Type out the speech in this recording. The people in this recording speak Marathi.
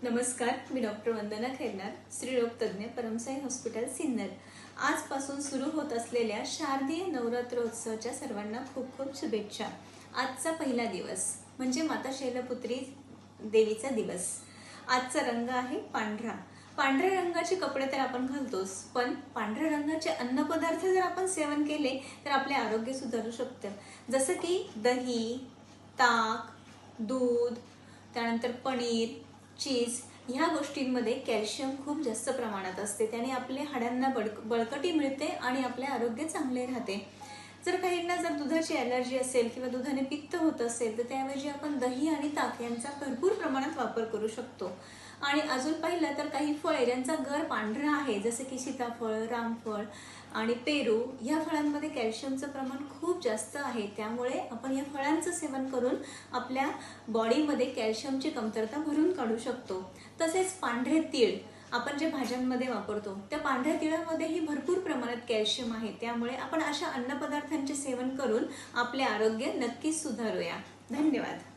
नमस्कार, मी डॉक्टर वंदना खैरनार, स्त्रीरोग तज्ञ, परमसाई हॉस्पिटल सिन्नर। आजपासून सुरू होत असलेल्या शारदीय नवरात्रोत्सवाच्या सर्वांना खूप खूप शुभेच्छा। आजचा पहिला दिवस म्हणजे माता शैलपुत्री देवीचा दिवस। आजचा रंग आहे पांढरा। पांढऱ्या रंगाचे कपडे तर आपण घालतोच, पण पांढऱ्या रंगाचे अन्नपदार्थ जर आपण सेवन केले तर आपले आरोग्य सुधारू शकते। जसं की दही, ताक, दूध, त्यानंतर पनीर, चीज ह्या गोष्टींमध्ये कॅल्शियम खूप जास्त प्रमाणात असते। त्याने आपल्या हाडांना बळकटी मिळते आणि आपले आरोग्य चांगले राहते। जर काहींना जर दुधाची ॲलर्जी असेल किंवा दुधाने पित्त होत असेल तर त्याऐवजी आपण दही आणि ताक यांचा भरपूर प्रमाणात वापर करू शकतो। आणि अजून पाहिलं तर काही फळे ज्यांचा गर पांढरा आहे, जसे की सीताफळ, रामफळ आणि पेरू, या फळांमध्ये कॅल्शियमचं प्रमाण खूप जास्त आहे। त्यामुळे आपण या फळांचं सेवन करून आपल्या बॉडीमध्ये कॅल्शियमची कमतरता भरून काढू शकतो। तसेच पांढरे तीळ आपण जे भाज्यांमध्ये वापरतो त्या पांढऱ्या तिळामध्येही भरपूर प्रमाणात कॅल्शियम आहे। त्यामुळे आपण अशा अन्नपदार्थांचे सेवन करून आपले आरोग्य नक्कीच सुधारूया। धन्यवाद।